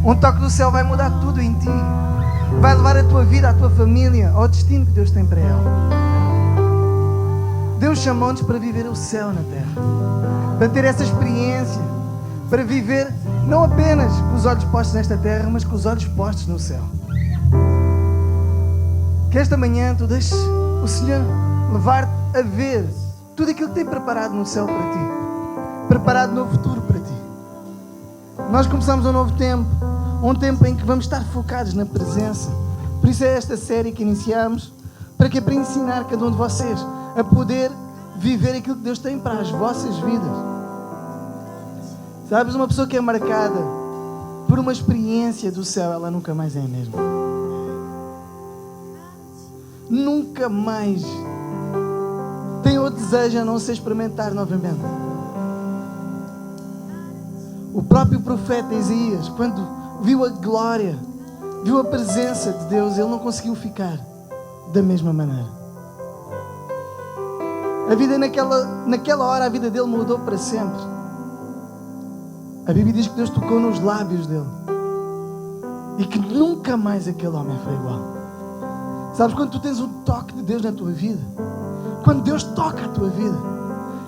Um toque do céu vai mudar tudo em ti. Vai levar a tua vida, a tua família ao destino que Deus tem para ela. Deus chamou-nos para viver o céu na terra, para ter essa experiência, para viver não apenas com os olhos postos nesta terra, mas com os olhos postos no céu. Que esta manhã tu deixes o Senhor levar-te a ver tudo aquilo que tem preparado no céu para ti, preparado no futuro para ti. Nós começamos um novo tempo, um tempo em que vamos estar focados na presença. Por isso é esta série que iniciamos, para ensinar cada um de vocês a poder viver aquilo que Deus tem para as vossas vidas. Sabes, uma pessoa que é marcada por uma experiência do céu, ela nunca mais é a mesma. Nunca mais tem o desejo a não ser experimentar novamente. O próprio profeta Isaías, quando viu a glória, viu a presença de Deus, ele não conseguiu ficar da mesma maneira. A vida naquela hora, a vida dele mudou para sempre. A Bíblia diz que Deus tocou nos lábios dele e que nunca mais aquele homem foi igual. Sabes, quando tu tens um toque de Deus na tua vida, quando Deus toca a tua vida,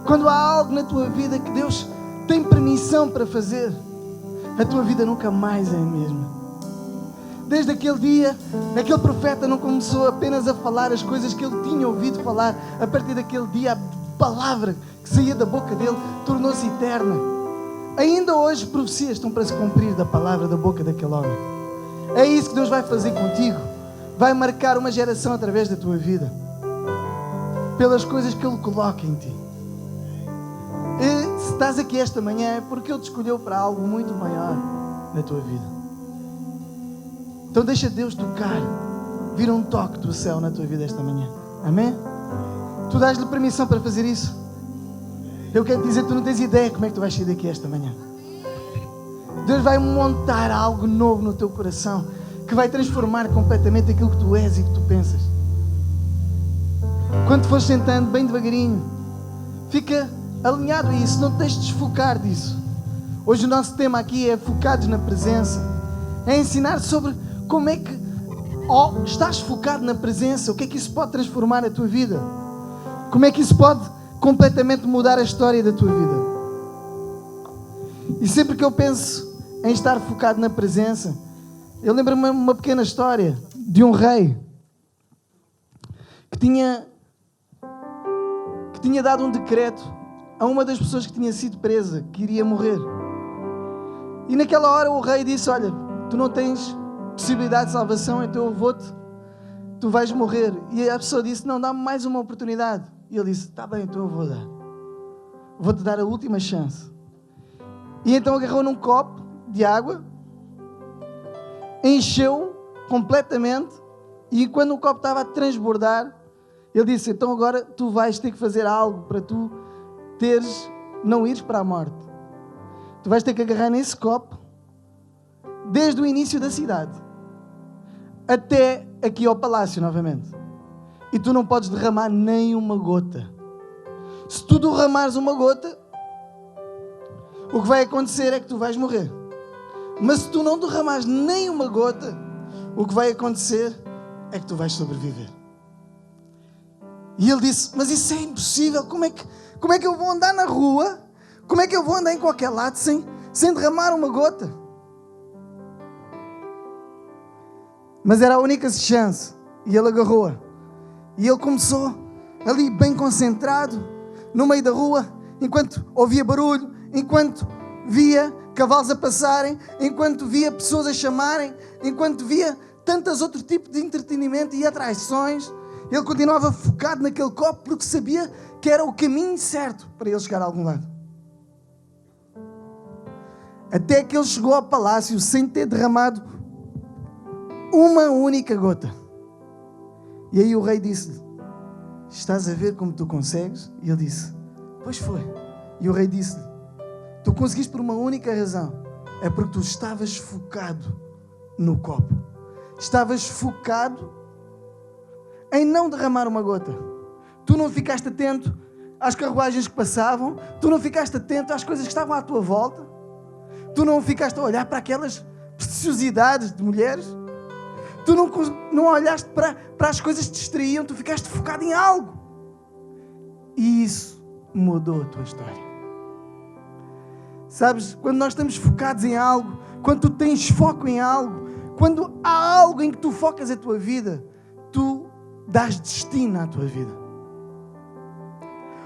quando há algo na tua vida que Deus tem permissão para fazer, a tua vida nunca mais é a mesma. Desde aquele dia, aquele profeta não começou apenas a falar as coisas que ele tinha ouvido falar. A partir daquele dia, a palavra que saía da boca dele tornou-se eterna. Ainda hoje profecias estão para se cumprir da palavra da boca daquele homem. É isso que Deus vai fazer contigo. Vai marcar uma geração através da tua vida, pelas coisas que Ele coloca em ti. E se estás aqui esta manhã é porque Ele te escolheu para algo muito maior na tua vida. Então deixa Deus tocar, vir um toque do céu na tua vida esta manhã. Amém? Tu dás-lhe permissão para fazer isso? Eu quero te dizer, tu não tens ideia como é que tu vais sair daqui esta manhã. Deus vai montar algo novo no teu coração, que vai transformar completamente aquilo que tu és e que tu pensas. Quando te fores sentando bem devagarinho, fica alinhado a isso, não te deixes desfocar disso. Hoje o nosso tema aqui é focados na presença. É ensinar sobre como é que estás focado na presença, o que é que isso pode transformar a tua vida. Como é que isso pode completamente mudar a história da tua vida. E sempre que eu penso em estar focado na presença, eu lembro-me uma pequena história de um rei que tinha dado um decreto a uma das pessoas que tinha sido presa, que iria morrer. E naquela hora o rei disse: olha, tu não tens possibilidade de salvação, então tu vais morrer. E a pessoa disse: não, dá-me mais uma oportunidade. E ele disse: está bem, então eu vou dar. Vou-te dar a última chance. E então agarrou num copo de água, encheu completamente, e quando o copo estava a transbordar, ele disse: então agora tu vais ter que fazer algo para tu não ires para a morte. Tu vais ter que agarrar nesse copo, desde o início da cidade até aqui ao palácio novamente, e tu não podes derramar nem uma gota. Se tu derramares uma gota, o que vai acontecer é que tu vais morrer. Mas se tu não derramares nem uma gota, o que vai acontecer é que tu vais sobreviver. E ele disse: mas isso é impossível, como é que eu vou andar na rua, como é que eu vou andar em qualquer lado sem derramar uma gota? Mas era a única chance, e ele agarrou-a. E ele começou ali bem concentrado, no meio da rua, enquanto ouvia barulho, enquanto via cavalos a passarem, enquanto via pessoas a chamarem, enquanto via tantos outros tipos de entretenimento e atrações, ele continuava focado naquele copo, porque sabia que era o caminho certo para ele chegar a algum lado. Até que ele chegou ao palácio sem ter derramado uma única gota. E aí o rei disse-lhe: estás a ver como tu consegues? E ele disse: pois foi. E o rei disse-lhe: tu conseguiste por uma única razão, é porque tu estavas focado no copo. Estavas focado em não derramar uma gota. Tu não ficaste atento às carruagens que passavam, tu não ficaste atento às coisas que estavam à tua volta, tu não ficaste a olhar para aquelas preciosidades de mulheres. Tu não olhaste para as coisas que te distraíam, tu ficaste focado em algo. E isso mudou a tua história. Sabes, quando nós estamos focados em algo, quando tu tens foco em algo, quando há algo em que tu focas a tua vida, tu dás destino à tua vida.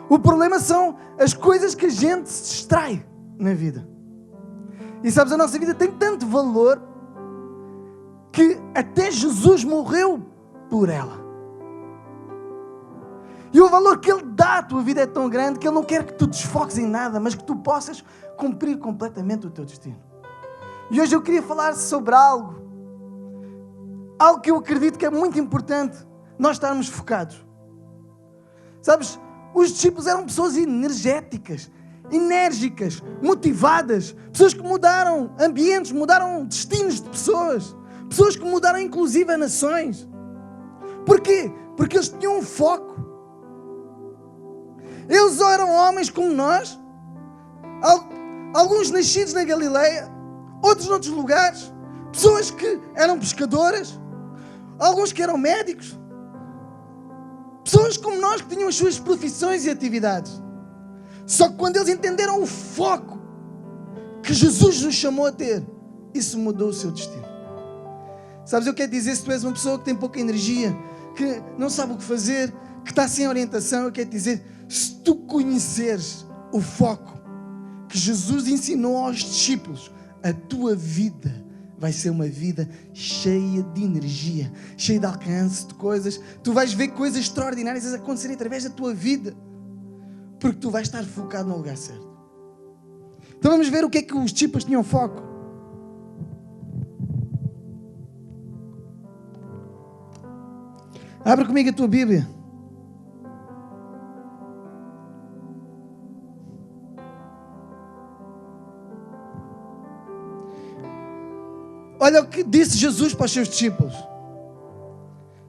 O problema são as coisas que a gente se distrai na vida. E sabes, a nossa vida tem tanto valor que até Jesus morreu por ela. E o valor que Ele dá à tua vida é tão grande que Ele não quer que tu desfoques em nada, mas que tu possas cumprir completamente o teu destino. E hoje eu queria falar sobre algo que eu acredito que é muito importante nós estarmos focados. Sabes, os discípulos eram pessoas energéticas, enérgicas, motivadas, pessoas que mudaram ambientes, mudaram destinos de pessoas, pessoas que mudaram inclusive a nações. Porquê? Porque eles tinham um foco. Eles eram homens como nós, alguns nascidos na Galileia, outros noutros lugares, pessoas que eram pescadoras, alguns que eram médicos, pessoas como nós que tinham as suas profissões e atividades. Só que quando eles entenderam o foco que Jesus nos chamou a ter, isso mudou o seu destino. Sabes, eu quero dizer, se tu és uma pessoa que tem pouca energia, que não sabe o que fazer, que está sem orientação, eu quero dizer, se tu conheceres o foco que Jesus ensinou aos discípulos, a tua vida vai ser uma vida cheia de energia, cheia de alcance de coisas. Tu vais ver coisas extraordinárias acontecerem através da tua vida, porque tu vais estar focado no lugar certo. Então vamos ver o que é que os discípulos tinham foco. Abre comigo a tua Bíblia. Olha o que disse Jesus para os seus discípulos.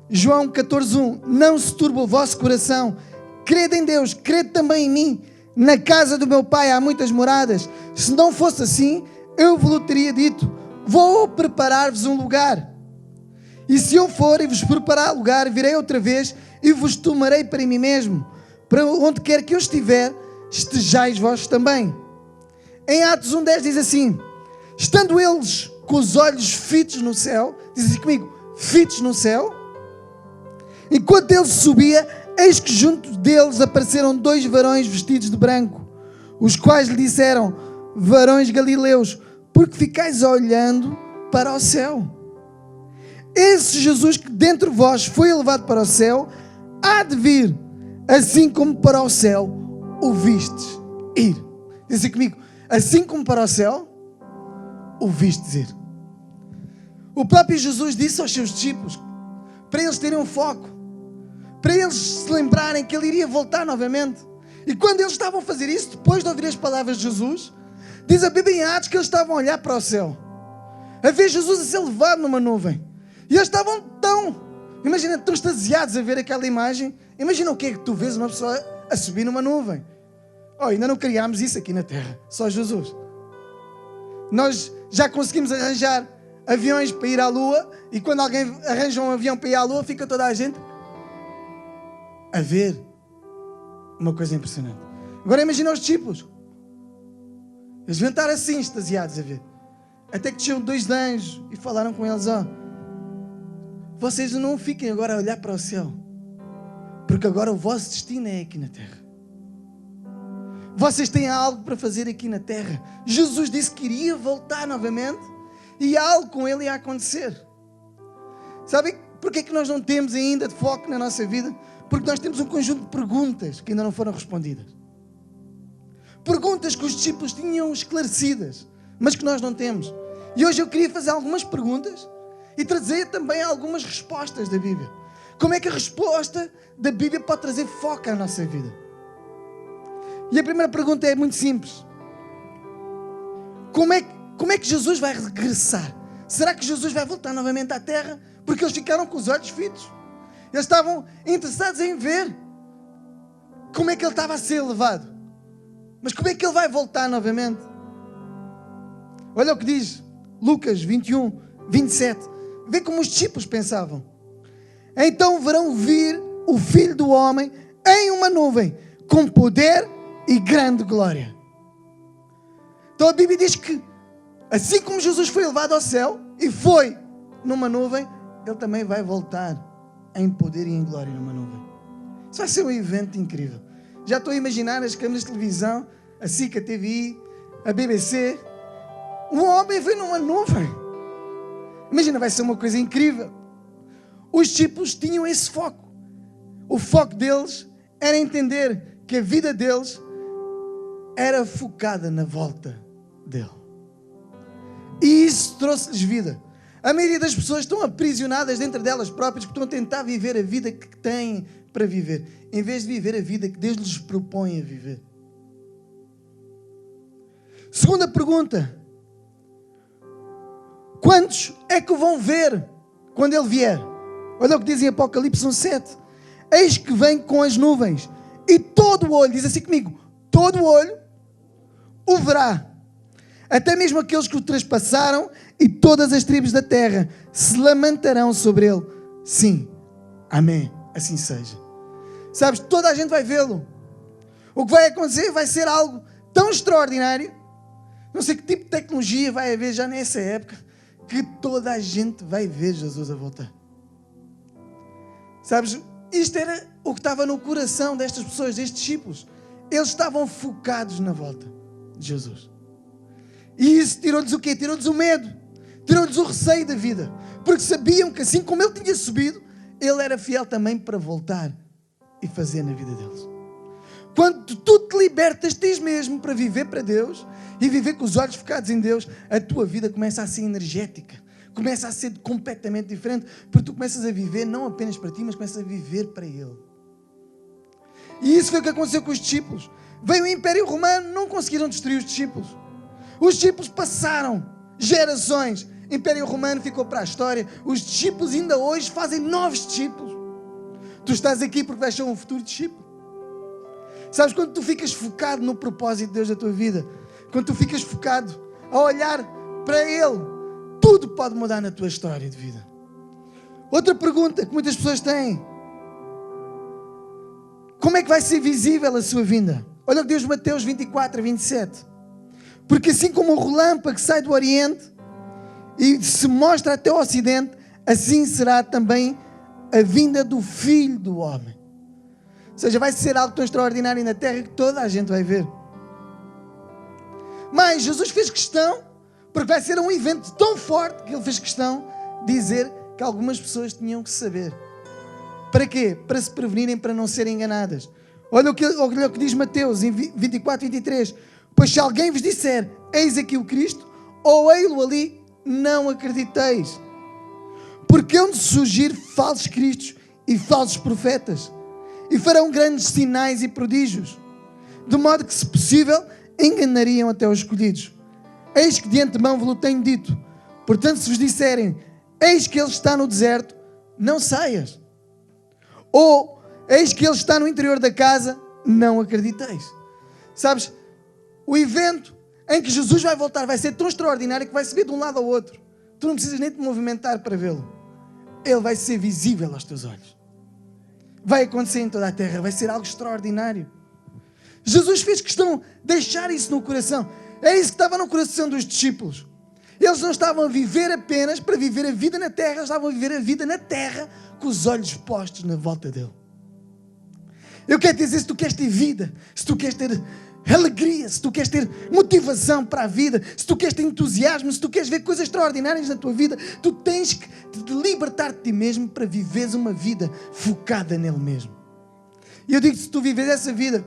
João 14:1. Não se turbe o vosso coração. Crede em Deus, crede também em mim. Na casa do meu Pai há muitas moradas. Se não fosse assim, eu vos teria dito: vou preparar-vos um lugar. E se eu for e vos preparar lugar, virei outra vez e vos tomarei para mim mesmo. Para onde quer que eu estiver, estejais vós também. Em Atos 1:10 diz assim: estando eles com os olhos fitos no céu, diz assim comigo, fitos no céu, enquanto ele subia, eis que junto deles apareceram 2 varões vestidos de branco, os quais lhe disseram: varões galileus, porque ficais olhando para o céu? Esse Jesus que dentre vós foi elevado para o céu, há de vir, assim como para o céu o vistes ir. Diz assim comigo, assim como para o céu o vistes ir. O próprio Jesus disse aos seus discípulos, para eles terem um foco, para eles se lembrarem que Ele iria voltar novamente. E quando eles estavam a fazer isso, depois de ouvir as palavras de Jesus, diz a Bíblia em Atos que eles estavam a olhar para o céu, a ver Jesus a ser levado numa nuvem. E eles estavam tão extasiados a ver aquela imagem. Imagina o que é que tu vês uma pessoa a subir numa nuvem. Ainda não criámos isso aqui na Terra, só Jesus. Nós já conseguimos arranjar aviões para ir à Lua, e quando alguém arranja um avião para ir à Lua, fica toda a gente a ver. Uma coisa impressionante. Agora imagina os discípulos. Eles vão estar assim, extasiados a ver. Até que desceram 2 anjos e falaram com eles: vocês não fiquem agora a olhar para o céu, porque agora o vosso destino é aqui na Terra. Vocês têm algo para fazer aqui na Terra. Jesus disse que iria voltar novamente e algo com Ele ia acontecer. Sabem porque é que nós não temos ainda de foco na nossa vida? Porque nós temos um conjunto de perguntas que ainda não foram respondidas. Perguntas que os discípulos tinham esclarecidas, mas que nós não temos. E hoje eu queria fazer algumas perguntas e trazer também algumas respostas da Bíblia. Como é que a resposta da Bíblia pode trazer foco à nossa vida? E a primeira pergunta é muito simples. Como é que Jesus vai regressar? Será que Jesus vai voltar novamente à Terra? Porque eles ficaram com os olhos fitos. Eles estavam interessados em ver como é que Ele estava a ser levado. Mas como é que Ele vai voltar novamente? Olha o que diz Lucas 21, 27. Vê como os discípulos pensavam. Então verão vir o Filho do Homem em uma nuvem, com poder e grande glória. Então a Bíblia diz que, assim como Jesus foi levado ao céu e foi numa nuvem, Ele também vai voltar em poder e em glória numa nuvem. Isso vai ser um evento incrível. Já estou a imaginar as câmeras de televisão, a SIC, a TVI, a BBC. Um homem veio numa nuvem. Imagina, vai ser uma coisa incrível. Os discípulos tinham esse foco. O foco deles era entender que a vida deles era focada na volta dele. E isso trouxe-lhes vida. A maioria das pessoas estão aprisionadas dentro delas próprias, porque estão a tentar viver a vida que têm para viver, em vez de viver a vida que Deus lhes propõe a viver. Segunda pergunta: quantos é que o vão ver quando Ele vier? Olha o que diz em Apocalipse 1:7. Eis que vem com as nuvens, e todo o olho, diz assim comigo, todo o olho o verá. Até mesmo aqueles que o traspassaram, e todas as tribos da terra se lamentarão sobre ele. Sim, amém, assim seja. Sabes, toda a gente vai vê-lo. O que vai acontecer vai ser algo tão extraordinário. Não sei que tipo de tecnologia vai haver já nessa época, que toda a gente vai ver Jesus a voltar. Sabes, isto era o que estava no coração destas pessoas, destes discípulos. Eles estavam focados na volta de Jesus. E isso tirou-lhes o quê? Tirou-lhes o medo. Tirou-lhes o receio da vida. Porque sabiam que assim como Ele tinha subido, Ele era fiel também para voltar e fazer na vida deles. Quando tu te libertas, tens mesmo para viver para Deus e viver com os olhos focados em Deus, a tua vida começa a ser energética. Começa a ser completamente diferente. Porque tu começas a viver não apenas para ti, mas começas a viver para Ele. E isso foi o que aconteceu com os discípulos. Veio o Império Romano, não conseguiram destruir os discípulos. Os discípulos passaram gerações. O Império Romano ficou para a história. Os discípulos ainda hoje fazem novos discípulos. Tu estás aqui porque vais ser um futuro discípulo. Sabes, quando tu ficas focado no propósito de Deus da tua vida, quando tu ficas focado a olhar para Ele, tudo pode mudar na tua história de vida. Outra pergunta que muitas pessoas têm: como é que vai ser visível a sua vinda? Olha o que diz Mateus 24, 27. Porque assim como o relâmpago que sai do Oriente e se mostra até o Ocidente, assim será também a vinda do Filho do Homem. Ou seja, vai ser algo tão extraordinário na terra que toda a gente vai ver. Mas Jesus fez questão, porque vai ser um evento tão forte que Ele fez questão de dizer que algumas pessoas tinham que saber. Para quê? Para se prevenirem, para não serem enganadas. Olha o que diz Mateus em 24, 23. Pois se alguém vos disser, eis aqui o Cristo, ou ei-lo ali, não acrediteis. Porque hão de surgir falsos cristos e falsos profetas, e farão grandes sinais e prodígios, de modo que, se possível, enganariam até os escolhidos. Eis que de antemão vos tenho dito. Portanto, se vos disserem, eis que Ele está no deserto, não saias. Ou, eis que Ele está no interior da casa, não acrediteis. Sabes, o evento em que Jesus vai voltar vai ser tão extraordinário que vai se ver de um lado ao outro. Tu não precisas nem te movimentar para vê-lo. Ele vai ser visível aos teus olhos. Vai acontecer em toda a terra, vai ser algo extraordinário. Jesus fez questão de deixar isso no coração. É isso que estava no coração dos discípulos. Eles não estavam a viver apenas para viver a vida na terra, eles estavam a viver a vida na terra com os olhos postos na volta dele. Eu quero dizer, se tu queres ter vida, se tu queres ter alegria, se tu queres ter motivação para a vida, se tu queres ter entusiasmo, se tu queres ver coisas extraordinárias na tua vida, tu tens que te libertar de ti mesmo para viveres uma vida focada nele mesmo. E eu digo que se tu viveres essa vida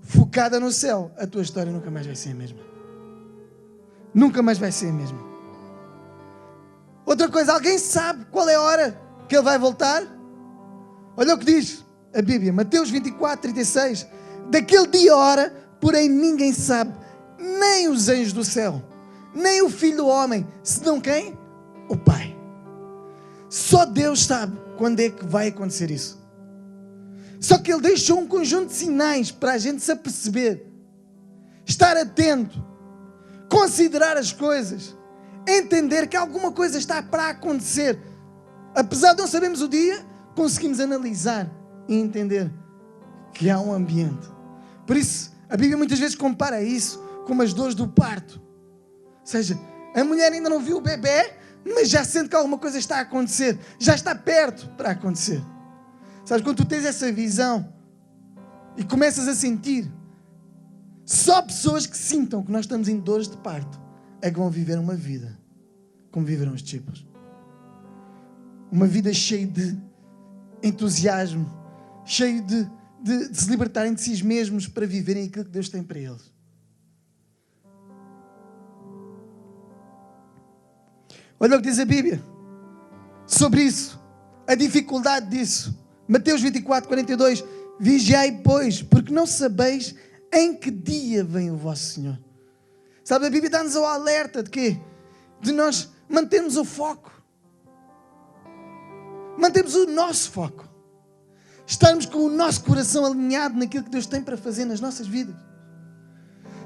focada no céu, a tua história nunca mais vai ser a mesma. Nunca mais vai ser a mesma. Outra coisa, alguém sabe qual é a hora que ele vai voltar? Olha o que diz a Bíblia, Mateus 24, 36. Daquele dia e hora, porém ninguém sabe, nem os anjos do céu, nem o Filho do Homem, senão quem? O Pai. Só Deus sabe quando é que vai acontecer isso. Só que Ele deixou um conjunto de sinais para a gente se aperceber, estar atento, considerar as coisas, entender que alguma coisa está para acontecer. Apesar de não sabermos o dia, conseguimos analisar e entender que há um ambiente. Por isso, a Bíblia muitas vezes compara isso com as dores do parto. Ou seja, a mulher ainda não viu o bebê, mas já sente que alguma coisa está a acontecer, já está perto para acontecer. Sabes, quando tu tens essa visão e começas a sentir, só pessoas que sintam que nós estamos em dores de parto é que vão viver uma vida como viveram os discípulos. Uma vida cheia de entusiasmo, cheia de se libertarem de si mesmos para viverem aquilo que Deus tem para eles. Olha o que diz a Bíblia sobre isso, a dificuldade disso. Mateus 24, 42. Vigiai, pois, porque não sabeis em que dia vem o vosso Senhor. Sabe, a Bíblia dá-nos o alerta de quê? De nós mantermos o foco. Mantemos o nosso foco. Estarmos com o nosso coração alinhado naquilo que Deus tem para fazer nas nossas vidas.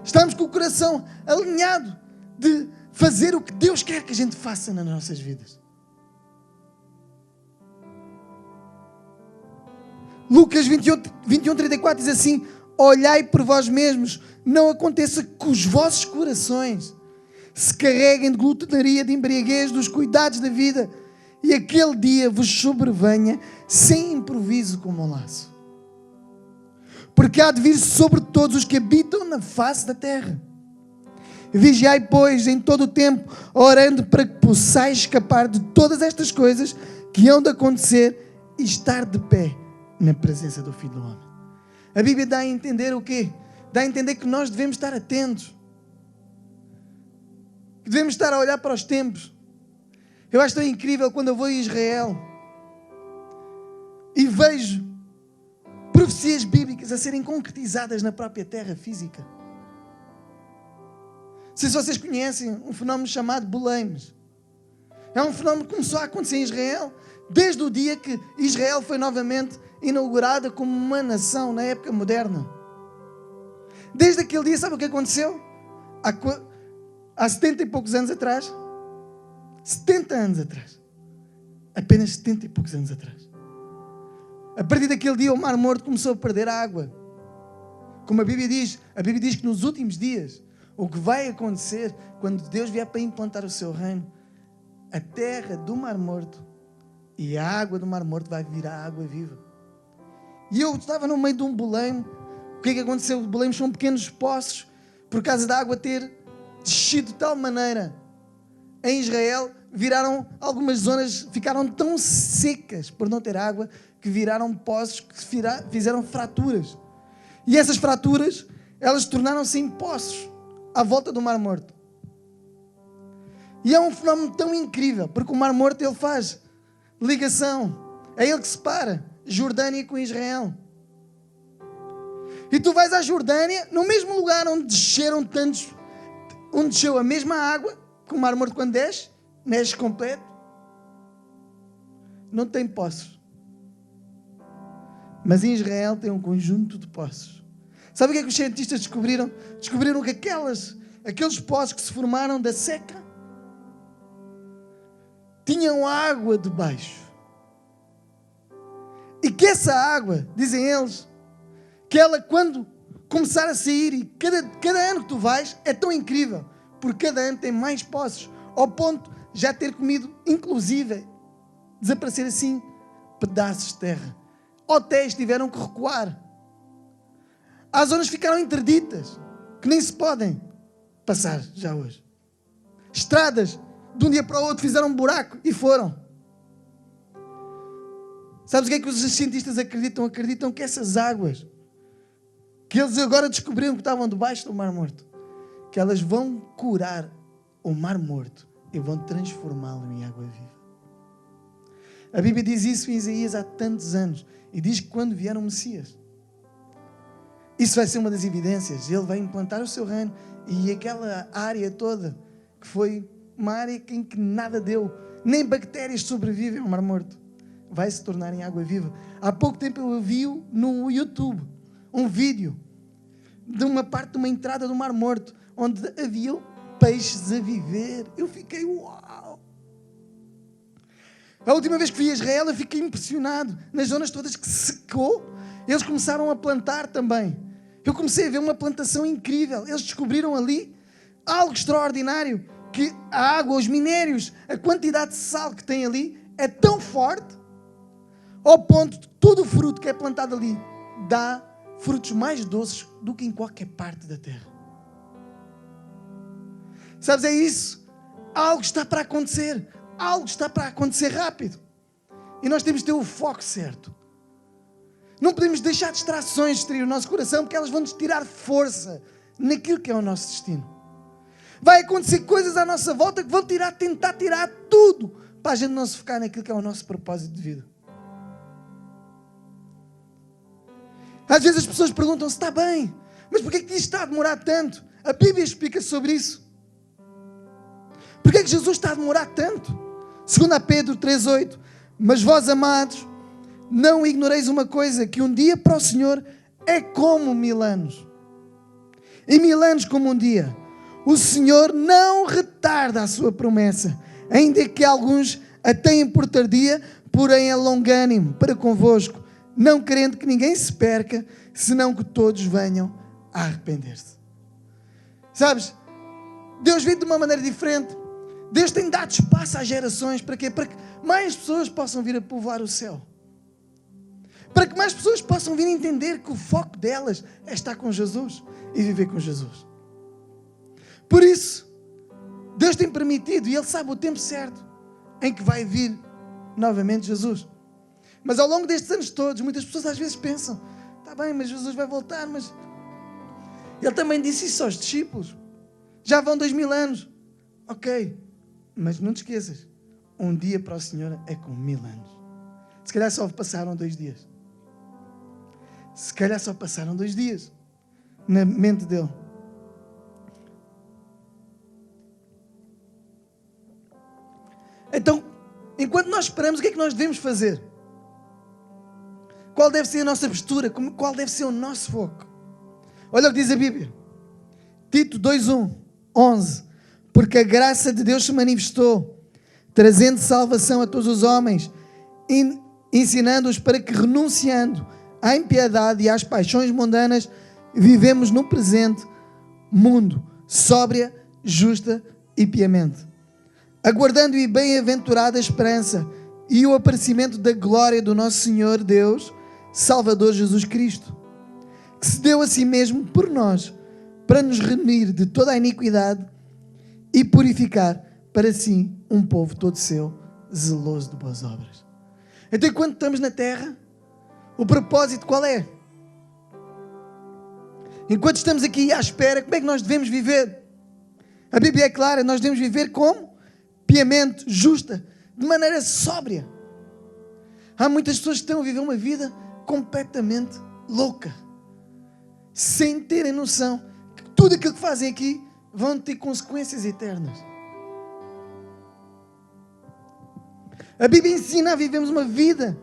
Estarmos com o coração alinhado de fazer o que Deus quer que a gente faça nas nossas vidas. Lucas 21, 34 diz assim: olhai por vós mesmos, não aconteça que os vossos corações se carreguem de glutonaria, de embriaguez, dos cuidados da vida, e aquele dia vos sobrevenha sem improviso como um laço. Porque há de vir sobre todos os que habitam na face da terra. Vigiai, pois, em todo o tempo, orando para que possais escapar de todas estas coisas que hão de acontecer e estar de pé na presença do Filho do Homem. A Bíblia dá a entender o quê? Dá a entender que nós devemos estar atentos. Que devemos estar a olhar para os tempos. Eu acho tão incrível quando eu vou a Israel e vejo profecias bíblicas a serem concretizadas na própria terra física. Não sei se vocês conhecem um fenómeno chamado Buleimes. É um fenómeno que começou a acontecer em Israel desde o dia que Israel foi novamente inaugurada como uma nação na época moderna. Desde aquele dia, sabe o que aconteceu? Há 70 e poucos anos atrás, 70 anos atrás, apenas 70 e poucos anos atrás, a partir daquele dia o Mar Morto começou a perder a água. Como a Bíblia diz que nos últimos dias, o que vai acontecer quando Deus vier para implantar o seu reino, a terra do Mar Morto e a água do Mar Morto vai virar água viva. E eu estava no meio de um boleimo. O que é que aconteceu? Os boleiros são pequenos poços, por causa da água ter descido de tal maneira em Israel, viraram algumas zonas, ficaram tão secas por não ter água, que viraram poços que fizeram fraturas. E essas fraturas, elas tornaram-se em poços à volta do Mar Morto. E é um fenómeno tão incrível, porque o Mar Morto ele faz ligação, é ele que separa Jordânia com Israel. E tu vais à Jordânia, no mesmo lugar onde desceu a mesma água, que o Mar Morto quando desce completo, não tem poços. Mas em Israel tem um conjunto de poços. Sabe o que é que os cientistas descobriram? Descobriram que aqueles poços que se formaram da seca tinham água debaixo. E que essa água, dizem eles, que ela quando começar a sair, e cada ano que tu vais, é tão incrível, porque cada ano tem mais poços, ao ponto de já ter comido, inclusive, desaparecer assim pedaços de terra. Hotéis tiveram que recuar. As zonas ficaram interditas, que nem se podem passar já hoje. Estradas, de um dia para o outro, fizeram um buraco e foram. Sabes o que é que os cientistas acreditam? Acreditam que essas águas, que eles agora descobriram que estavam debaixo do Mar Morto, que elas vão curar o Mar Morto e vão transformá-lo em água viva. A Bíblia diz isso em Isaías há tantos anos e diz que quando vier o Messias, isso vai ser uma das evidências. Ele vai implantar o seu reino e aquela área toda, que foi uma área em que nada deu, nem bactérias sobrevivem ao Mar Morto, vai se tornar em água viva. Há pouco tempo eu vi no YouTube um vídeo de uma parte de uma entrada do Mar Morto, onde havia peixes a viver. Eu fiquei, uau! A última vez que fui a Israel, eu fiquei impressionado. Nas zonas todas que secou, eles começaram a plantar também. Eu comecei a ver uma plantação incrível. Eles descobriram ali algo extraordinário, que a água, os minérios, a quantidade de sal que tem ali é tão forte, ao ponto de todo o fruto que é plantado ali dá frutos mais doces do que em qualquer parte da terra. Sabes, é isso. Algo está para acontecer. Algo está para acontecer rápido. E nós temos de ter o foco certo. Não podemos deixar distrações distrair o nosso coração, porque elas vão nos tirar força naquilo que é o nosso destino. Vai acontecer coisas à nossa volta que vão tentar tirar tudo para a gente não se focar naquilo que é o nosso propósito de vida. Às vezes as pessoas perguntam se está bem, mas porquê que isto está a demorar tanto? A Bíblia explica sobre isso. Porquê que Jesus está a demorar tanto? 2 Pedro 3,8. Mas vós, amados, não ignoreis uma coisa, que um dia para o Senhor é como 1000 anos. E 1000 anos como um dia. O Senhor não retarda a sua promessa, ainda que alguns a tenham por tardia, porém é longânimo para convosco, não querendo que ninguém se perca, senão que todos venham a arrepender-se. Sabes, Deus vem de uma maneira diferente. Deus tem dado espaço às gerações. Para quê? Para que mais pessoas possam vir a povoar o céu. Para que mais pessoas possam vir a entender que o foco delas é estar com Jesus e viver com Jesus. Por isso, Deus tem permitido, e Ele sabe o tempo certo em que vai vir novamente Jesus. Mas ao longo destes anos todos, muitas pessoas às vezes pensam, está bem, mas Jesus vai voltar, mas... Ele também disse isso aos discípulos. Já vão 2000 anos. Ok, mas não te esqueças, um dia para o Senhor é como 1000 anos. Se calhar só passaram 2 dias. Se calhar só passaram 2 dias na mente dele. Então, enquanto nós esperamos, o que é que nós devemos fazer? Qual deve ser a nossa postura? Qual deve ser o nosso foco? Olha o que diz a Bíblia. Tito 2:11. Porque a graça de Deus se manifestou, trazendo salvação a todos os homens, ensinando-os para que, renunciando à impiedade e às paixões mundanas, vivemos no presente mundo, sóbria, justa e piamente, aguardando e bem-aventurada esperança e o aparecimento da glória do nosso Senhor Deus, Salvador Jesus Cristo, que se deu a si mesmo por nós, para nos remir de toda a iniquidade e purificar para si um povo todo seu, zeloso de boas obras. Então, enquanto estamos na terra, o propósito qual é? Enquanto estamos aqui à espera, como é que nós devemos viver? A Bíblia é clara, nós devemos viver como? Piamente, justa, de maneira sóbria. Há muitas pessoas que estão a viver uma vida completamente louca, sem terem noção que tudo aquilo que fazem aqui vão ter consequências eternas. A Bíblia ensina a vivermos uma vida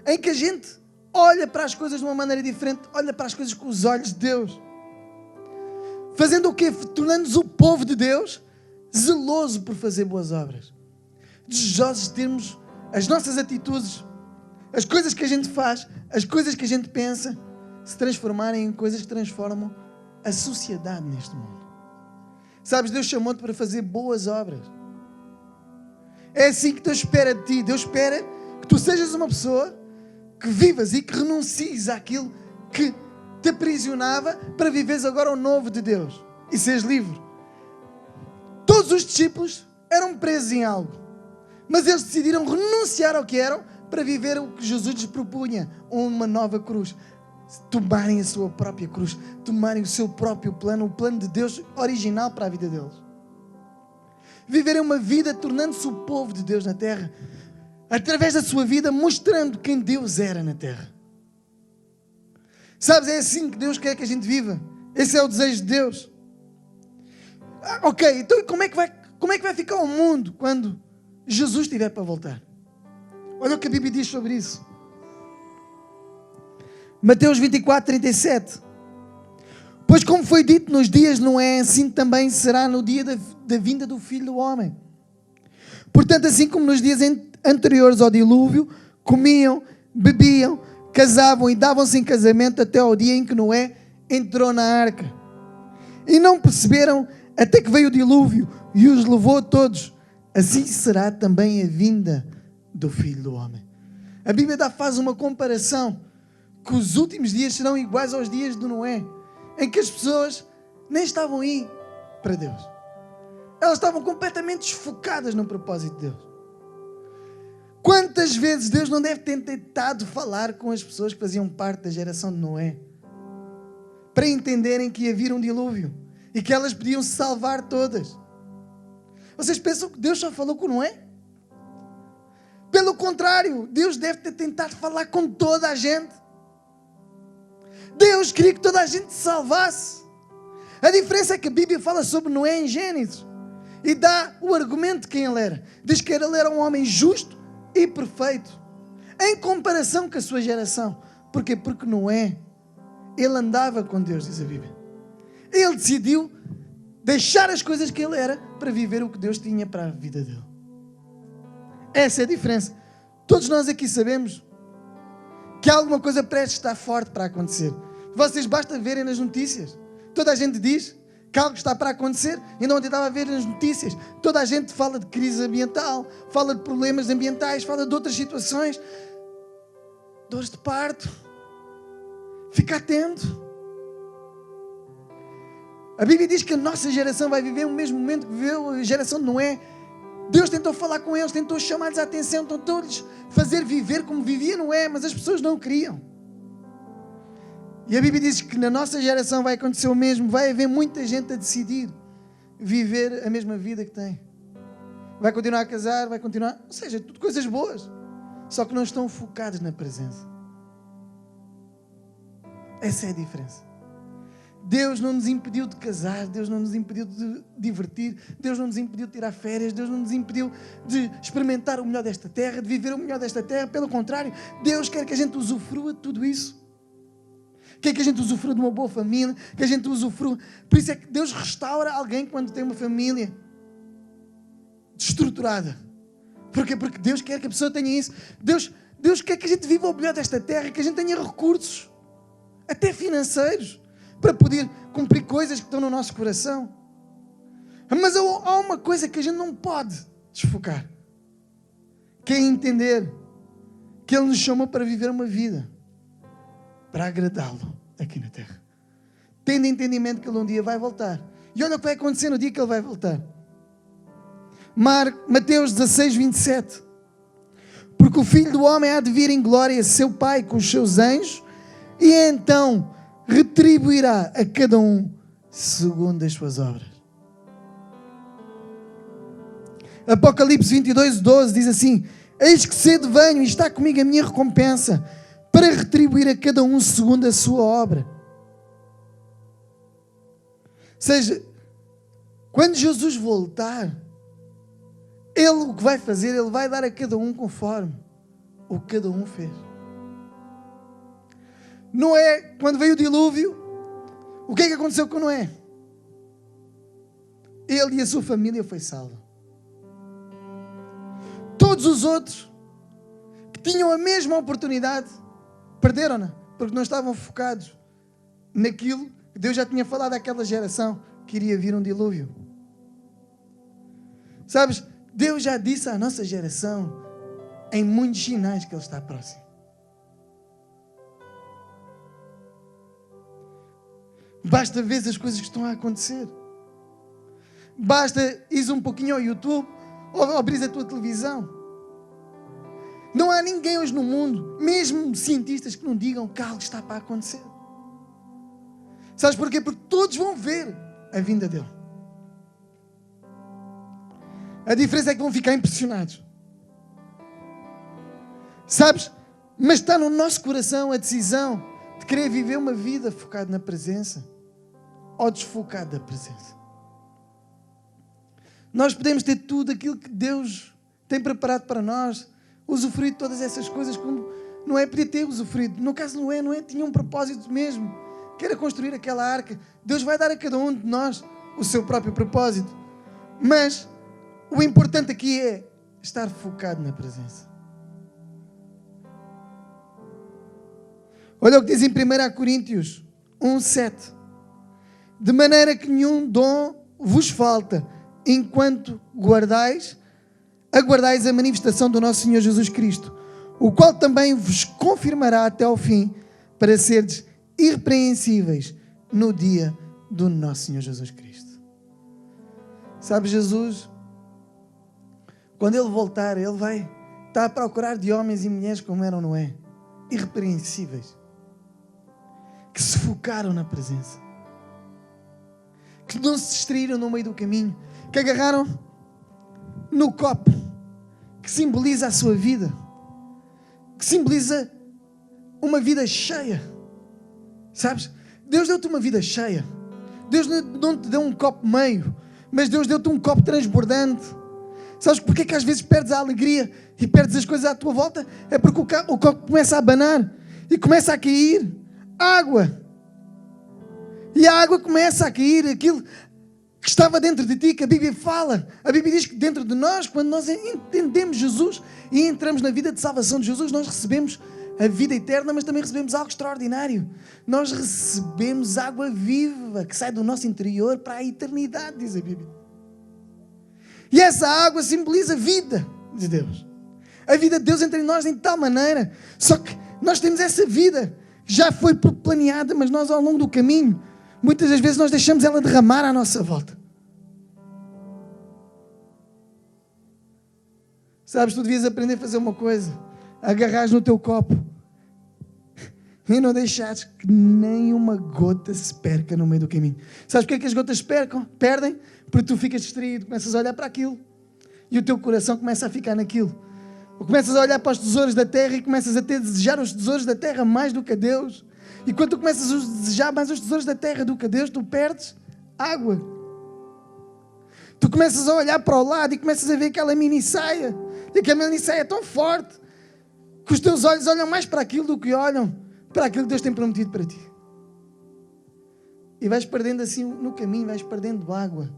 em que a gente olha para as coisas de uma maneira diferente, olha para as coisas com os olhos de Deus. Fazendo o quê? Tornando-nos o povo de Deus, zeloso por fazer boas obras. Desejosos de termos as nossas atitudes, as coisas que a gente faz, as coisas que a gente pensa, se transformarem em coisas que transformam a sociedade neste mundo. Sabes, Deus chamou-te para fazer boas obras. É assim que Deus espera de ti. Deus espera que tu sejas uma pessoa que vivas e que renuncies àquilo que te aprisionava para viveres agora o novo de Deus e seres livre. Todos os discípulos eram presos em algo, mas eles decidiram renunciar ao que eram para viver o que Jesus lhes propunha, uma nova cruz. Tomarem a sua própria cruz, tomarem o seu próprio plano, o plano de Deus original para a vida deles. Viverem uma vida tornando-se o povo de Deus na terra, através da sua vida mostrando quem Deus era na terra. Sabes, é assim que Deus quer que a gente viva. Esse é o desejo de Deus. Ok, então como é que vai ficar o mundo quando Jesus estiver para voltar? Olha o que a Bíblia diz sobre isso. Mateus 24:37. Pois como foi dito nos dias de Noé, assim também será no dia da vinda do Filho do Homem. Portanto, assim como nos dias anteriores ao dilúvio, comiam, bebiam, casavam e davam-se em casamento até ao dia em que Noé entrou na arca. E não perceberam até que veio o dilúvio e os levou a todos. Assim será também a vinda do Filho do Homem. A Bíblia faz uma comparação que os últimos dias serão iguais aos dias de Noé, em que as pessoas nem estavam aí para Deus. Elas estavam completamente desfocadas no propósito de Deus. Quantas vezes Deus não deve ter tentado falar com as pessoas que faziam parte da geração de Noé, para entenderem que ia vir um dilúvio e que elas podiam se salvar todas. Vocês pensam que Deus só falou com Noé? Pelo contrário, Deus deve ter tentado falar com toda a gente. Deus queria que toda a gente se salvasse. A diferença é que a Bíblia fala sobre Noé em Gênesis e dá o argumento de quem ele era. Diz que ele era um homem justo e perfeito, em comparação com a sua geração. Porquê? Porque Noé, ele andava com Deus, diz a Bíblia. Ele decidiu deixar as coisas que ele era para viver o que Deus tinha para a vida dele. Essa é a diferença. Todos nós aqui sabemos que alguma coisa prestes está forte para acontecer. Vocês basta verem nas notícias. Toda a gente diz que algo está para acontecer. Ainda ontem estava a ver nas notícias. Toda a gente fala de crise ambiental, fala de problemas ambientais, fala de outras situações. Dores de parto. Fica atento. A Bíblia diz que a nossa geração vai viver o mesmo momento que viveu a geração de Noé. Deus tentou falar com eles, tentou chamar-lhes a atenção, tentou-lhes fazer viver como vivia Noé, mas as pessoas não queriam. E a Bíblia diz que na nossa geração vai acontecer o mesmo. Vai haver muita gente a decidir viver a mesma vida que tem. Vai continuar a casar, vai continuar... Ou seja, tudo coisas boas. Só que não estão focados na presença. Essa é a diferença. Deus não nos impediu de casar, Deus não nos impediu de divertir, Deus não nos impediu de tirar férias, Deus não nos impediu de experimentar o melhor desta terra, de viver o melhor desta terra. Pelo contrário, Deus quer que a gente usufrua de tudo isso. Quer que a gente usufrua de uma boa família, que a gente usufrua... Por isso é que Deus restaura alguém quando tem uma família destruturada. Porquê? Porque Deus quer que a pessoa tenha isso. Deus quer que a gente viva o melhor desta terra, que a gente tenha recursos, até financeiros, para poder cumprir coisas que estão no nosso coração. Mas há uma coisa que a gente não pode desfocar, que é entender que Ele nos chamou para viver uma vida para agradá-lo aqui na terra, tendo entendimento que Ele um dia vai voltar. E olha o que vai acontecer no dia que Ele vai voltar. Mateus 16, 27. Porque o Filho do Homem há de vir em glória a seu Pai com os seus anjos, e então retribuirá a cada um segundo as suas obras. Apocalipse 22, 12 diz assim: eis que cedo venho e está comigo a minha recompensa, para retribuir a cada um segundo a sua obra. Ou seja, quando Jesus voltar, Ele o que vai fazer, Ele vai dar a cada um conforme o que cada um fez. Noé, quando veio o dilúvio, o que é que aconteceu com Noé? Ele e a sua família foi salvo. Todos os outros que tinham a mesma oportunidade perderam-na, porque não estavam focados naquilo que Deus já tinha falado àquela geração, que iria vir um dilúvio. Sabes, Deus já disse à nossa geração em muitos sinais que Ele está próximo. Basta ver as coisas que estão a acontecer. Basta ir um pouquinho ao YouTube ou abrir a tua televisão. Não há ninguém hoje no mundo, mesmo cientistas, que não digam que algo está para acontecer. Sabes porquê? Porque todos vão ver a vinda dele. A diferença é que vão ficar impressionados. Sabes? Mas está no nosso coração a decisão de querer viver uma vida focada na presença ou desfocado da presença. Nós podemos ter tudo aquilo que Deus tem preparado para nós, usufruir de todas essas coisas como Noé podia ter usufruído. No caso de Noé tinha um propósito mesmo, que era construir aquela arca. Deus vai dar a cada um de nós o seu próprio propósito. Mas o importante aqui é estar focado na presença. Olha o que diz em 1 Coríntios 1:7. De maneira que nenhum dom vos falta, enquanto aguardais a manifestação do nosso Senhor Jesus Cristo, o qual também vos confirmará até ao fim, para seres irrepreensíveis no dia do nosso Senhor Jesus Cristo. Sabe, Jesus, quando Ele voltar, Ele vai estar a procurar de homens e mulheres como eram Noé, irrepreensíveis, que se focaram na presença, que não se distraíram no meio do caminho, que agarraram no copo que simboliza a sua vida, que simboliza uma vida cheia. Sabes? Deus deu-te uma vida cheia. Deus não te deu um copo meio, mas Deus deu-te um copo transbordante. Sabes porque é que às vezes perdes a alegria e perdes as coisas à tua volta? É porque o copo começa a abanar e começa a cair água. E a água começa a cair, aquilo que estava dentro de ti, que a Bíblia fala. A Bíblia diz que dentro de nós, quando nós entendemos Jesus e entramos na vida de salvação de Jesus, nós recebemos a vida eterna, mas também recebemos algo extraordinário. Nós recebemos água viva que sai do nosso interior para a eternidade, diz a Bíblia. E essa água simboliza a vida de Deus. A vida de Deus entre nós em tal maneira. Só que nós temos essa vida, já foi planeada, mas nós ao longo do caminho, muitas das vezes nós deixamos ela derramar à nossa volta. Sabes, tu devias aprender a fazer uma coisa. Agarrares no teu copo e não deixares que nem uma gota se perca no meio do caminho. Sabes porque é que as gotas perdem? Porque tu ficas distraído, começas a olhar para aquilo e o teu coração começa a ficar naquilo. Ou começas a olhar para os tesouros da terra e começas a desejar os tesouros da terra mais do que a Deus. E quando tu começas a desejar mais os tesouros da terra do que a Deus, tu perdes água. Tu começas a olhar para o lado e começas a ver aquela mini saia. E aquela mini saia é tão forte que os teus olhos olham mais para aquilo do que olham para aquilo que Deus tem prometido para ti. E vais perdendo assim no caminho, vais perdendo água.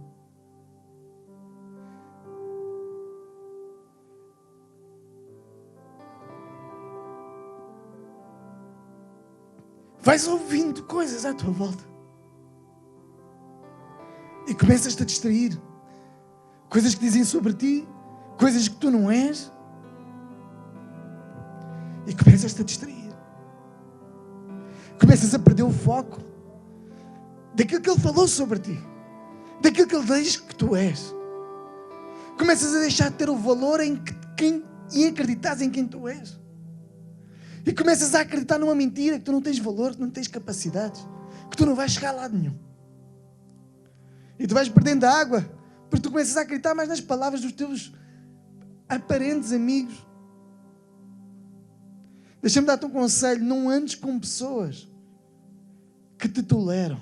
Vais ouvindo coisas à tua volta e começas-te a distrair. Coisas que dizem sobre ti, coisas que tu não és, e começas-te a distrair. Começas a perder o foco daquilo que Ele falou sobre ti, daquilo que Ele diz que tu és. Começas a deixar de ter o valor e acreditar em quem tu és. E começas a acreditar numa mentira, que tu não tens valor, que não tens capacidades, que tu não vais chegar a lado nenhum. E tu vais perdendo a água, porque tu começas a acreditar mais nas palavras dos teus aparentes amigos. Deixa-me dar-te um conselho: não andes com pessoas que te toleram.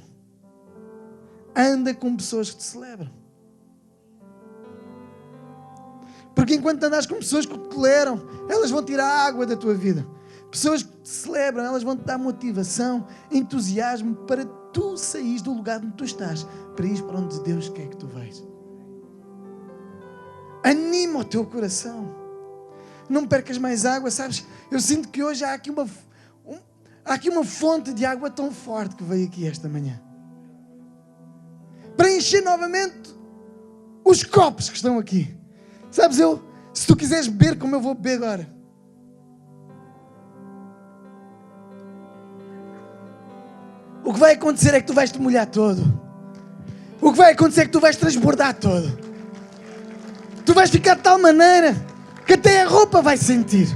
Anda com pessoas que te celebram. Porque enquanto andas com pessoas que te toleram, elas vão tirar a água da tua vida. Pessoas que te celebram, elas vão te dar motivação, entusiasmo para tu saís do lugar onde tu estás, para ir para onde Deus quer que tu vais. Anima o teu coração. Não percas mais água, sabes? Eu sinto que hoje há aqui uma fonte de água tão forte que veio aqui esta manhã. Para encher novamente os copos que estão aqui. Sabes, se tu quiseres beber como eu vou beber agora, o que vai acontecer é que tu vais te molhar todo. O que vai acontecer é que tu vais transbordar todo. Tu vais ficar de tal maneira que até a roupa vai sentir.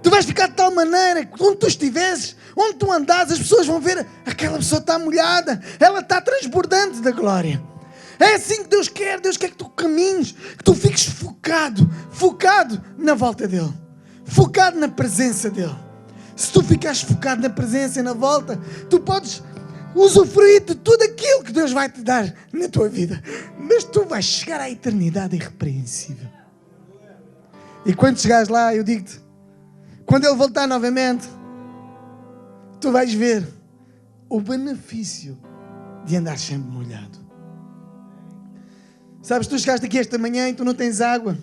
Tu vais ficar de tal maneira que onde tu estiveres, onde tu andares, as pessoas vão ver: aquela pessoa está molhada, ela está transbordante da glória. É assim que Deus quer. Deus quer que tu caminhes, que tu fiques focado na volta dEle, focado na presença dEle. Se tu ficares focado na presença e na volta, tu podes usufruir de tudo aquilo que Deus vai te dar na tua vida. Mas tu vais chegar à eternidade irrepreensível. E quando chegares lá, eu digo-te, quando Ele voltar novamente, tu vais ver o benefício de andar sempre molhado. Sabes, tu chegaste aqui esta manhã e tu não tens água.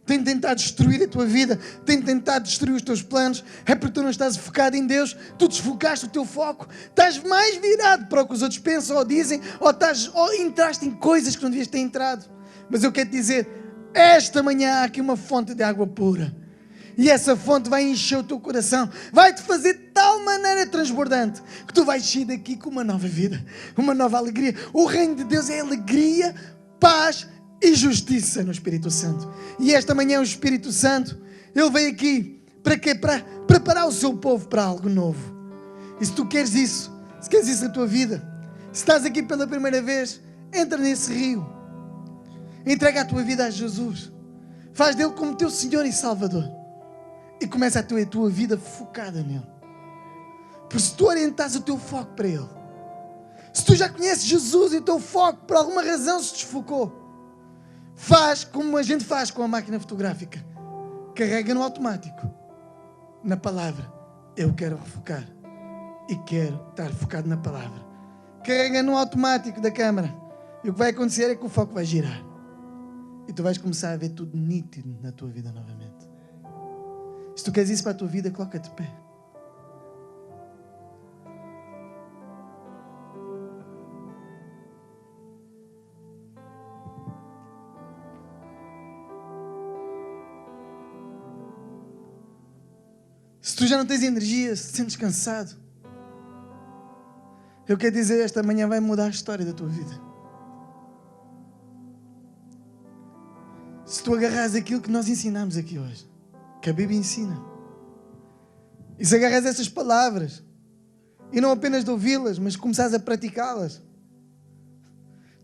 Tem tentado destruir a tua vida, tem tentado destruir os teus planos. É porque tu não estás focado em Deus, tu desfocaste o teu foco, estás mais virado para o que os outros pensam ou dizem, ou entraste em coisas que não devias ter entrado. Mas eu quero te dizer, esta manhã há aqui uma fonte de água pura. E essa fonte vai encher o teu coração, vai-te fazer de tal maneira transbordante que tu vais sair daqui com uma nova vida, uma nova alegria. O reino de Deus é alegria, paz e justiça no Espírito Santo. E esta manhã o Espírito Santo, Ele veio aqui para quê? Para preparar o seu povo para algo novo. E se tu queres isso, se queres isso na tua vida, se estás aqui pela primeira vez, entra nesse rio, entrega a tua vida a Jesus, faz dele como teu Senhor e Salvador. E começa a tua vida focada nele. Porque se tu orientares o teu foco para ele, se tu já conheces Jesus e o teu foco por alguma razão se desfocou, faz como a gente faz com a máquina fotográfica. Carrega no automático, na palavra. Eu quero refocar e quero estar focado na palavra. Carrega no automático da câmera. E o que vai acontecer é que o foco vai girar. E tu vais começar a ver tudo nítido na tua vida novamente. Se tu queres isso para a tua vida, coloca-te de pé. Se tu já não tens energia, se sentes cansado, eu quero dizer, esta manhã vai mudar a história da tua vida. Se tu agarras aquilo que nós ensinamos aqui hoje, que a Bíblia ensina, e se agarras essas palavras, e não apenas de ouvi-las, mas começares a praticá-las,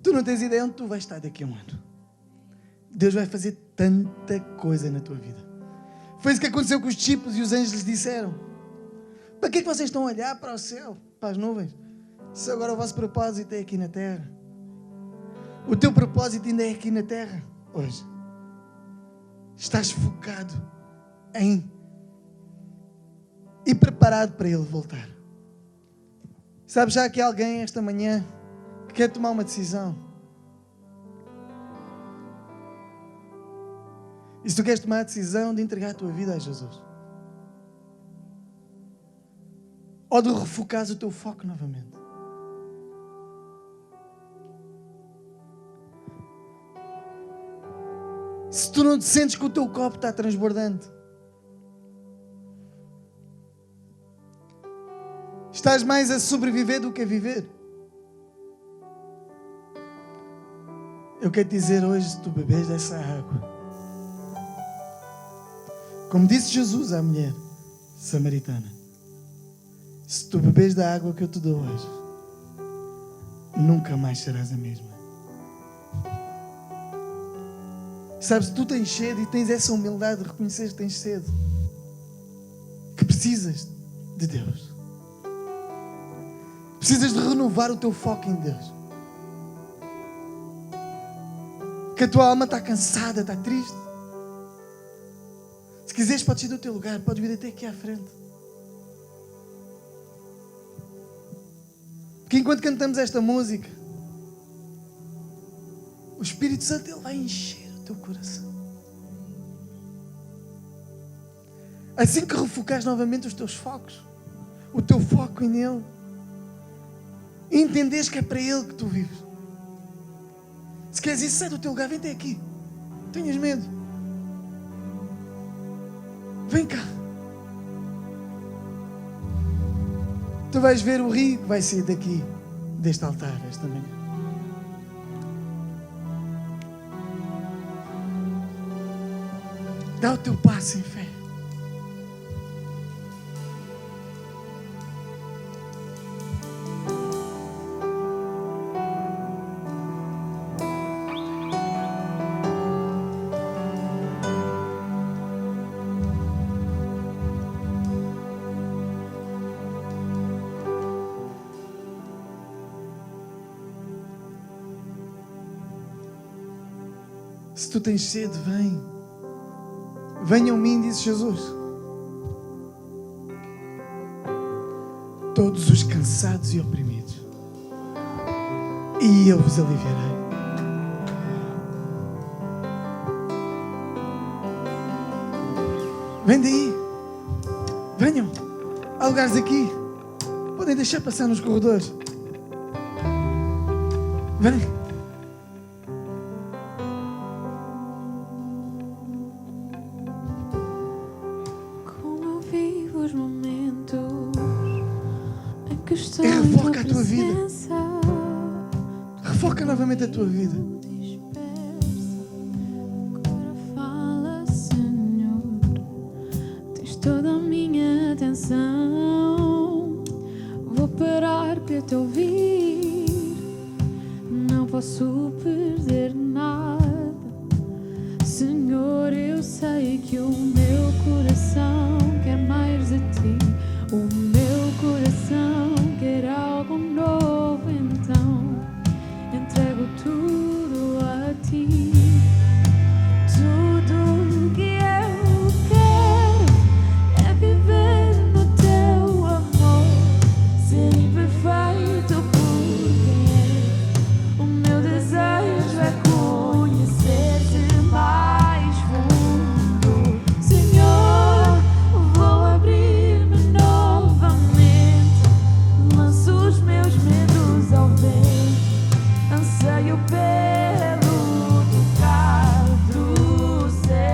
tu não tens ideia onde tu vais estar daqui a um ano. Deus vai fazer tanta coisa na tua vida. Foi isso que aconteceu com os discípulos e os anjos lhes disseram: para que é que vocês estão a olhar para o céu, para as nuvens, se agora o vosso propósito é aqui na terra? O teu propósito ainda é aqui na terra hoje. Estás focado em e preparado para Ele voltar. Sabes, já aqui alguém esta manhã que quer tomar uma decisão. E se tu queres tomar a decisão de entregar a tua vida a Jesus, ou de refocares o teu foco novamente, se tu não te sentes que o teu copo está transbordante, estás mais a sobreviver do que a viver, eu quero te dizer hoje, se tu bebes dessa água, como disse Jesus à mulher samaritana, se tu bebes da água que eu te dou hoje, nunca mais serás a mesma. Sabes, tu tens sede e tens essa humildade de reconhecer que tens sede, que precisas de Deus. Precisas de renovar o teu foco em Deus. Que a tua alma está cansada, está triste. Se quiseres, podes ir do teu lugar, podes vir até aqui à frente. Porque enquanto cantamos esta música, o Espírito Santo, Ele vai encher o teu coração. Assim que refocares novamente os teus focos, o teu foco em Ele, e entenderes que é para Ele que tu vives. Se queres isso, sai do teu lugar, vem até aqui. Não tenhas medo. Vem cá. Tu vais ver o rio que vai sair daqui, deste altar, esta manhã. Dá o teu passo em fé. Se tu tens sede, vem. Venham a mim, disse Jesus. Todos os cansados e oprimidos, e eu vos aliviarei. Vem daí. Venham. Há lugares aqui. Podem deixar passar nos corredores. Vem. Como eu vivo os momentos em que estou Refoca em a tua tua vida. presença. Refoca novamente a tua vida. Agora fala, Senhor. Tens toda a minha atenção. Vou parar para te ouvir. Não posso perder nada. Senhor, eu sei que o meu coração quer mais de ti. O meu coração quer algo novo, então entrego tudo a ti. Tudo que eu quero é viver no teu amor, ser imperfeito por quem és. O meu desejo é conhecer-te mais fundo. Senhor, vou abrir-me novamente, lanço os meus medos ao vento. Anseio pelo tocar do céu.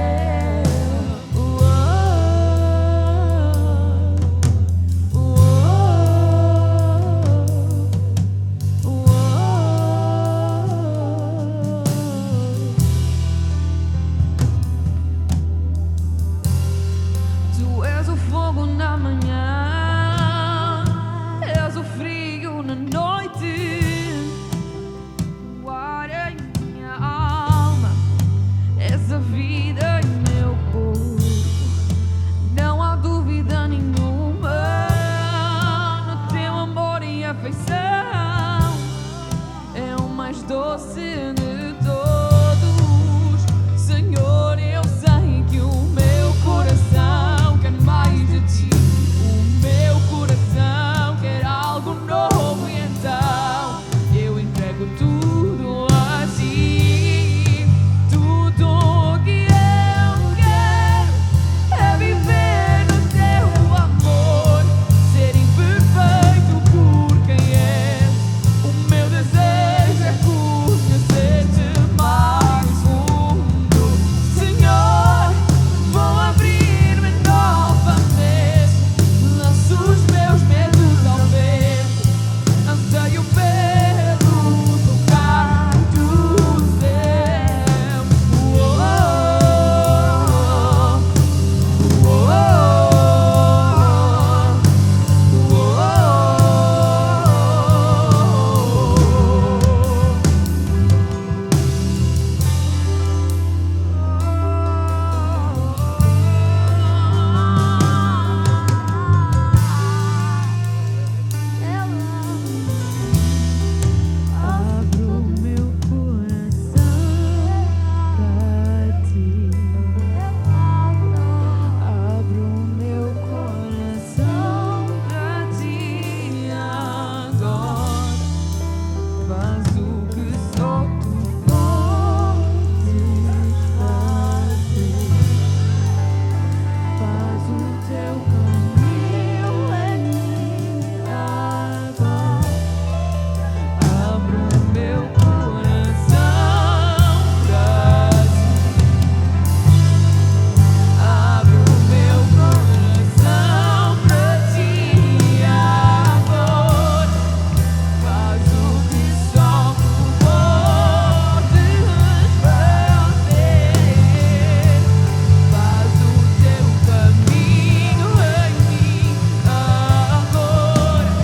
Tu és o fogo na manhã, és o frio na noite. Guarda em minha alma, és a vida em meu corpo. Não há dúvida nenhuma no teu amor e afeição. É o mais doce de todos. Senhor, eu sei que o meu coração quer mais de ti. O meu coração quer algo novo e então eu entrego tudo a ti. Tudo que eu quero é viver no teu amor, ser imperfeito por quem és. O meu desejo é conhecer-te mais fundo. Senhor, vou abrir-me novamente, lanço os meus medos ao vento. Anseio pelo tocar do céu. Abro meu coração pra ti. Abro meu coração pra ti agora. Faz o que só tu podes fazer. Faz o teu caminho em mim agora. Abro meu coração pra ti. Abro meu coração pra ti agora. Faz o que só tu podes fazer. Faz o teu caminho em mim agora.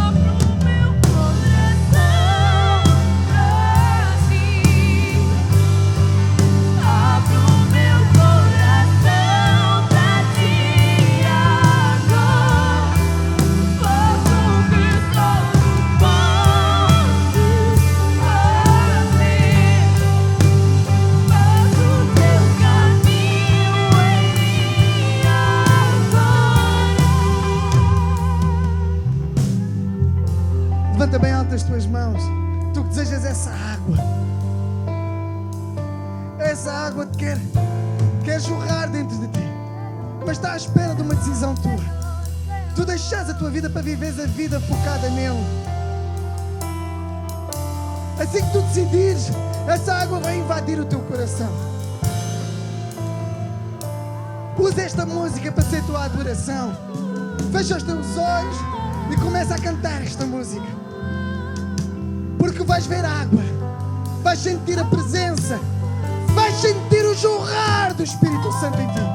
Abro meu coração pra ti. Abro meu coração pra ti agora. Faço o que só tu podes fazer. Faz o teu caminho em mim agora. Levanta bem alto as tuas mãos. Tu que desejas essa água. Essa água te quer jorrar dentro de ti. mas está à espera de uma decisão tua. Tu deixas a tua vida para viveres a vida focada nele. Assim que tu decidires, essa água vai invadir o teu coração. Usa esta música para ser tua adoração. Fecha os teus olhos e começa a cantar esta música. Porque vais ver água, vais sentir a presença, vais sentir o jorrar do Espírito Santo em ti.